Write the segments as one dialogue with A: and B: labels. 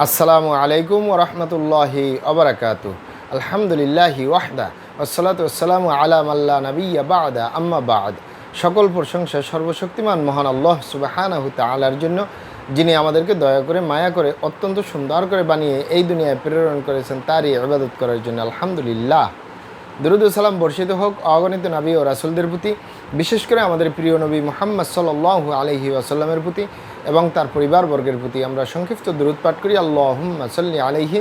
A: আসসালামু আলাইকুম ওরহমতুল্লাহি ওবরাকাতু। আলহামদুলিল্লাহি ওয়াহদা ওয়াসসালাতু ওয়াসসালামু আলা মাল্লা নাবিয়্যা বা'দা আম্মা বা'দ। সকল প্রশংসা সর্বশক্তিমান মহান আল্লাহ সুবহানাহু তাআলার জন্য, যিনি আমাদেরকে দয়া করে মায়া করে অত্যন্ত সুন্দর করে বানিয়ে এই দুনিয়ায় প্রেরণ করেছেন তারই ইবাদত করার জন্য। আলহামদুলিল্লাহ। দুরূদ ও সালাম বর্ষিত হোক অগণিত নবী ও রাসূলদের প্রতি, বিশেষ করে আমাদের প্রিয় নবী মুহাম্মদ সাল্লাল্লাহু আলাইহি ওয়াসাল্লামের প্রতি এবং তার পরিবারবর্গের প্রতি। আমরা সংক্ষিপ্ত দুরূদ পাঠ করি। আল্লাহুম্মা সাল্লি আলাইহি,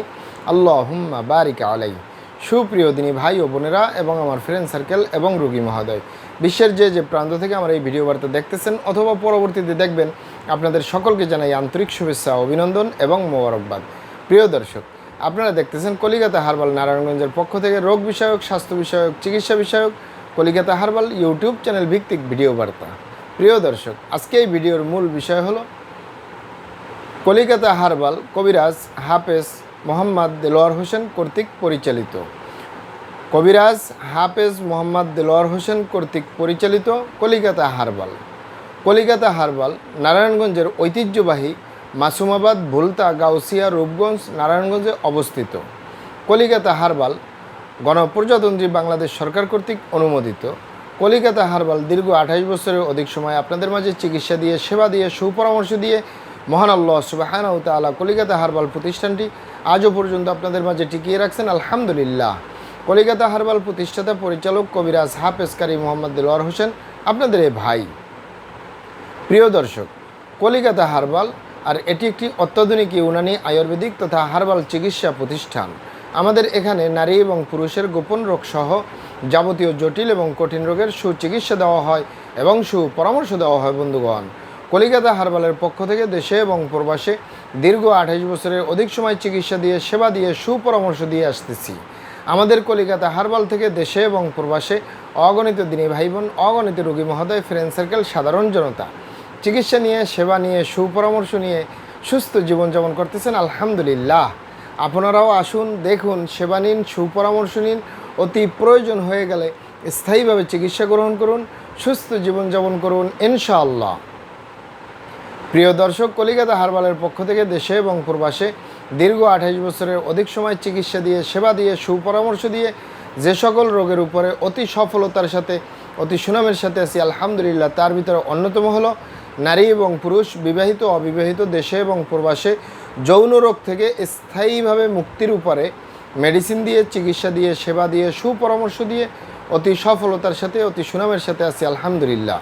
A: আল্লাহুম্মা বারিক আলাইহি। সুপ্রিয় দিনী ভাই ও বোনেরা এবং আমার ফ্রেন্ড সার্কেল এবং রোগী মহোদয়, বিশ্বের যে প্রান্ত থেকে আমার এই ভিডিও বার্তা দেখতেছেন অথবা পরবর্তীতে দেখবেন, আপনাদের সকলকে জানাই আন্তরিক শুভেচ্ছা, অভিনন্দন এবং মোবারকবাদ। প্রিয় দর্শক, আপনারা দেখতেছেন কলিকাতা হার্বাল নারায়ণগঞ্জের পক্ষ থেকে রোগ বিষয়ক, স্বাস্থ্য বিষয়ক, চিকিৎসা বিষয়ক কলিকাতা হার্বাল ইউটিউব চ্যানেল ভিত্তিক ভিডিও বার্তা। প্রিয় দর্শক, আজকে এই ভিডিওর মূল বিষয় হলো কলিকাতা হার্বাল কবিরাজ হাফেজ মোহাম্মদ দেলোয়ার হোসেন কর্তৃক পরিচালিত। কবিরাজ হাফেজ মোহাম্মদ দেলোয়ার হোসেন কর্তৃক পরিচালিত কলিকাতা হার্বাল। কলিকাতা হার্বাল নারায়ণগঞ্জের ঐতিহ্যবাহী মাসুমাবাদ, ভুলতা, গাউসিয়া, রূপগঞ্জ, নারায়ণগঞ্জে অবস্থিত। কলিকাতা হার্বাল গণপ্রজাতন্ত্রী বাংলাদেশ সরকার কর্তৃক অনুমোদিত। কলিকাতা হার্বাল দীর্ঘ 28 বছরের অধিক সময় আপনাদের মাঝে চিকিৎসা দিয়ে, সেবা দিয়ে, সুপরামর্শ দিয়ে মহান আল্লাহ সুবহানাহু তাআলা কলিকাতা হার্বাল প্রতিষ্ঠানটি আজও পর্যন্ত আপনাদের মাঝে টিকিয়ে রাখছেন। আলহামদুলিল্লাহ। কলিকাতা হার্বাল প্রতিষ্ঠাতা পরিচালক কবিরাজ হাফেজ কারি মোহাম্মদ দেলোয়ার হোসেন, আপনাদের এই ভাই। প্রিয় দর্শক, কলিকাতা হার্বাল আর এটি একটি অত্যাধুনিক ইউনানি আয়ুর্বেদিক তথা হার্বাল চিকিৎসা প্রতিষ্ঠান। আমাদের এখানে নারী এবং পুরুষের গোপন রোগ সহ যাবতীয় জটিল এবং কঠিন রোগের সুচিকিৎসা দেওয়া হয় এবং সুপরামর্শ দেওয়া হয়। বন্ধুগণ, কলিকাতা হার্বালের পক্ষ থেকে দেশে এবং প্রবাসে দীর্ঘ 28 বছরের অধিক সময় চিকিৎসা দিয়ে, সেবা দিয়ে, সুপরামর্শ দিয়ে আসতেছি। আমাদের কলিকাতা হার্বাল থেকে দেশে এবং প্রবাসে অগণিত দিনী ভাই বোন, অগণিত রোগী মহোদয়, ফ্রেন্ড সার্কেল, সাধারণ জনতা চিকিৎসা নিয়ে, সেবা নিয়ে, সুপরামর্শ নিয়ে সুস্থ জীবনযাপন করতেছেন। আলহামদুলিল্লাহ। আপনারাও আসুন, দেখুন, সেবা নিন, সুপরামর্শ নিন। অতি প্রয়োজন হয়ে গেলে স্থায়ীভাবে চিকিৎসা গ্রহণ করুন, সুস্থ জীবনযাপন করুন ইনশাআল্লাহ। প্রিয় দর্শক, কলিকাতা হার্বালের পক্ষ থেকে দেশে এবং প্রবাসে দীর্ঘ 28 বছরের অধিক সময় চিকিৎসা দিয়ে, সেবা দিয়ে, সুপরামর্শ দিয়ে যে সকল রোগের উপরে অতি সফলতার সাথে, অতি সুনামের সাথে আছি আলহামদুলিল্লাহ, তার ভিতরে অন্যতম হলো নারী এবং পুরুষ, বিবাহিত, অবিবাহিত, দেশে এবং প্রবাসে যৌন রোগ থেকে স্থায়ীভাবে মুক্তির উপরে মেডিসিন দিয়ে, চিকিৎসা দিয়ে, সেবা দিয়ে, সুপরামর্শ দিয়ে অতি সফলতার সাথে, অতি সুনামের সাথে আছি আলহামদুলিল্লাহ।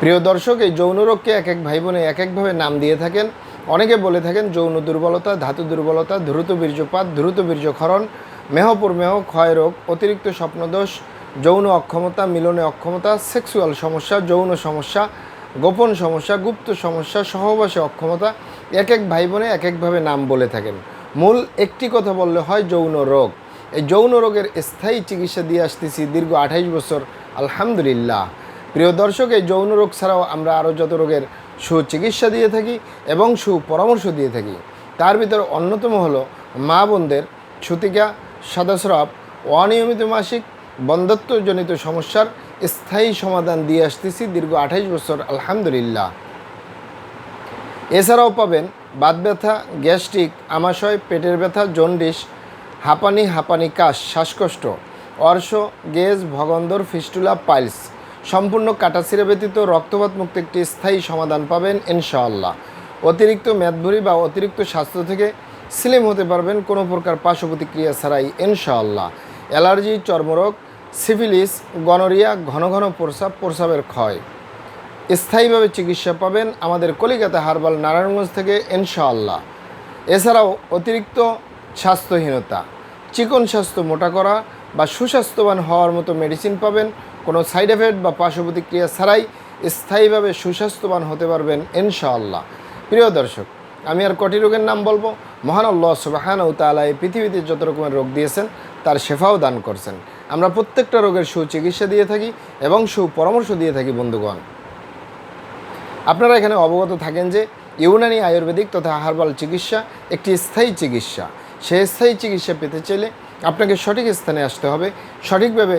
A: প্রিয় দর্শক, এই যৌন রোগকে এক এক ভাই বোনে এক একভাবে নাম দিয়ে থাকেন। অনেকে বলে থাকেন যৌন দুর্বলতা, ধাতু দুর্বলতা, দ্রুত বীর্যপাত, দ্রুত বীর্যক্ষরণ, মেহপ্রমেহ, ক্ষয় রোগ, অতিরিক্ত স্বপ্নদোষ, যৌন অক্ষমতা, মিলনে অক্ষমতা, সেক্সুয়াল সমস্যা, যৌন সমস্যা, গোপন সমস্যা, গুপ্ত সমস্যা, সহবাসে অক্ষমতা। এক এক ভাই বোনে এক একভাবে নাম বলে থাকেন। মূল একটি কথা বললে হয় যৌন রোগ। এই যৌন রোগের স্থায়ী চিকিৎসা দিয়ে আসতেছি দীর্ঘ 28 বছর আলহামদুলিল্লাহ। প্রিয় দর্শক, এই যৌন রোগ ছাড়াও আমরা আরও যত রোগের সুচিকিৎসা দিয়ে থাকি এবং সুপরামর্শ দিয়ে থাকি, তার ভিতরে অন্যতম হলো মা বোনদের ছুতিকা, সাদাস্রাব, অনিয়মিত মাসিক, বন্ধ্যত্বজনিত সমস্যার স্থায়ী সমাধান দিয়ে আসতেছি দীর্ঘ 28 বছর আলহামদুলিল্লাহ। এছাড়াও পাবেন বাত ব্যথা, গ্যাস্ট্রিক, আমাশয়, পেটের ব্যথা, জন্ডিস, হাঁপানি কাশ, শ্বাসকষ্ট, অর্শ, গেজ, ভগন্দর, ফিস্টুলা, পাইলস, সম্পূর্ণ কাটাছিঁড়া ব্যতীত রক্তপাত মুক্ত একটি স্থায়ী সমাধান পাবেন ইনশাআল্লাহ। অতিরিক্ত মেদভুরি বা অতিরিক্ত স্বাস্থ্য থেকে স্লিম হতে পারবেন কোনো প্রকার পার্শ্ব প্রতিক্রিয়া ছাড়াই ইনশাআল্লাহ। অ্যালার্জি, চর্মরোগ, সিফিলিস, গনোরিয়া, ঘন ঘন প্রস্রাব, প্রস্রাবের ক্ষয়, স্থায়ীভাবে চিকিৎসা পাবেন আমাদের কলিকাতা হার্বাল নারায়ণগঞ্জ থেকে ইনশাআল্লাহ। এছাড়াও অতিরিক্ত স্বাস্থ্যহীনতা, চিকন স্বাস্থ্য মোটা করা বা সুস্বাস্থ্যবান হওয়ার মতো মেডিসিন পাবেন কোনো সাইড এফেক্ট বা পার্শ্ব প্রতিক্রিয়া ছাড়াই স্থায়ীভাবে সুস্বাস্থ্যবান হতে পারবেন ইনশাআল্লাহ। প্রিয় দর্শক, আমি আর কটি রোগের নাম বলবো। মহান আল্লাহ সুবহানাহু তাআলা এই পৃথিবীতে যত রকমের রোগ দিয়েছেন তার শেফাও দান করছেন। আমরা প্রত্যেকটা রোগের সুচিকিৎসা দিয়ে থাকি এবং সুপরামর্শ দিয়ে থাকি। বন্ধুগণ, আপনারা এখানে অবগত থাকেন যে ইউনানি আয়ুর্বেদিক তথা হার্বাল চিকিৎসা একটি স্থায়ী চিকিৎসা। সেই স্থায়ী চিকিৎসা পেতে চাইলে আপনাকে সঠিক স্থানে আসতে হবে, সঠিকভাবে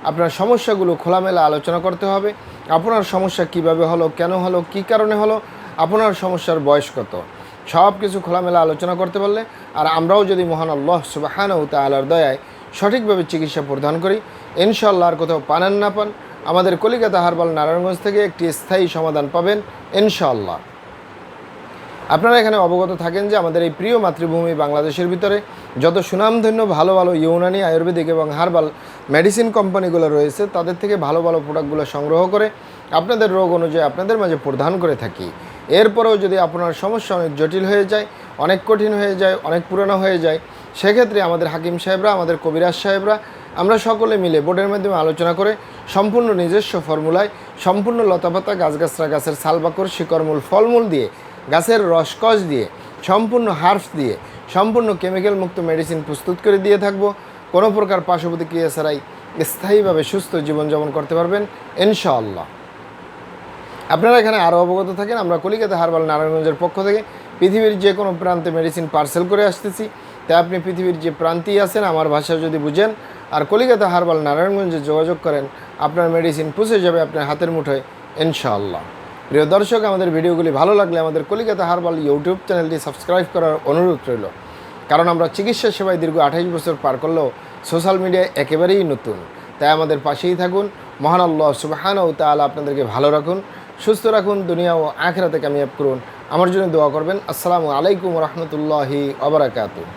A: আপনার সমস্যাগুলো খোলামেলা আলোচনা করতে হবে। আপনার সমস্যা কিভাবে হলো, কেন হলো, কী কারণে হলো, আপনার সমস্যার বয়স কত, সব কিছু খোলামেলা আলোচনা করতে পারলে আর আমরাও যদি মহান আল্লাহ সুবহানাহু ওয়া তাআলার দয়ায় সঠিকভাবে চিকিৎসা প্রদান করি, ইনশাআল্লাহ আর কোথাও পান না পান আমাদের কলিকাতা হারবাল নারায়ণগঞ্জ থেকে একটি স্থায়ী সমাধান পাবেন ইনশাআল্লাহ। আপনারা এখানে অবগত থাকেন যে আমাদের এই প্রিয় মাতৃভূমি বাংলাদেশের ভিতরে যত সুনামধন্য ভালো ভালো ইউনানি, আয়ুর্বেদিক এবং হার্বাল মেডিসিন কোম্পানিগুলো রয়েছে তাদের থেকে ভালো ভালো প্রোডাক্টগুলো সংগ্রহ করে আপনাদের রোগ অনুযায়ী আপনাদের মাঝে প্রদান করে থাকি। এরপরেও যদি আপনার সমস্যা অনেক জটিল হয়ে যায়, অনেক কঠিন হয়ে যায়, অনেক পুরনো হয়ে যায়, সেক্ষেত্রে আমাদের হাকিম সাহেবরা, আমাদের কবিরাজ সাহেবরা আমরা সকলে মিলে বোর্ডের মাধ্যমে আলোচনা করে সম্পূর্ণ নিজস্ব ফর্মুলায় সম্পূর্ণ লতাপাতা, গাছগাছরা, গাছের ছালবাকর, শিকড়মূল, ফলমূল দিয়ে, গাছের রসকস দিয়ে, সম্পূর্ণ হার্বস দিয়ে সম্পূর্ণ কেমিক্যাল মুক্ত মেডিসিন প্রস্তুত করে দিয়ে থাকবো। কোনো প্রকার পার্শ্ব প্রতিক্রিয়া ছাড়াই স্থায়ীভাবে সুস্থ জীবনযাপন করতে পারবেন ইনশাআল্লাহ। আপনারা এখানে আরও অবগত থাকেন আমরা কলিকাতা হারবাল নারায়ণগঞ্জের পক্ষ থেকে পৃথিবীর যে কোনো প্রান্তে মেডিসিন পার্সেল করে আসতেছি। তাই আপনি পৃথিবীর যে প্রান্তেই আছেন আমার ভাষা যদি বুঝেন আর কলিকাতা হারবাল নারায়ণগঞ্জে যোগাযোগ করেন, আপনার মেডিসিন পৌঁছে যাবে আপনার হাতের মুঠোয় ইনশাআল্লাহ। প্রিয় দর্শক, আমাদের ভিডিওগুলি ভালো লাগলে আমাদের কলিকাতা হারবাল ইউটিউব চ্যানেলটি সাবস্ক্রাইব করার অনুরোধ রইল, কারণ আমরা চিকিৎসা সেবায় দীর্ঘ 28 বছর পার করলেও সোশ্যাল মিডিয়ায় একেবারেই নতুন। তাই আমাদের পাশেই থাকুন। মহান আল্লাহ সুবহানাহু ওয়া তাআলা আপনাদেরকে ভালো রাখুন, সুস্থ রাখুন, দুনিয়া ও আখিরাতে কামিয়াব করুন। আমার জন্য দোয়া করবেন। আসসালামু আলাইকুম ওয়া রাহমাতুল্লাহি ওয়া বারাকাতুহু।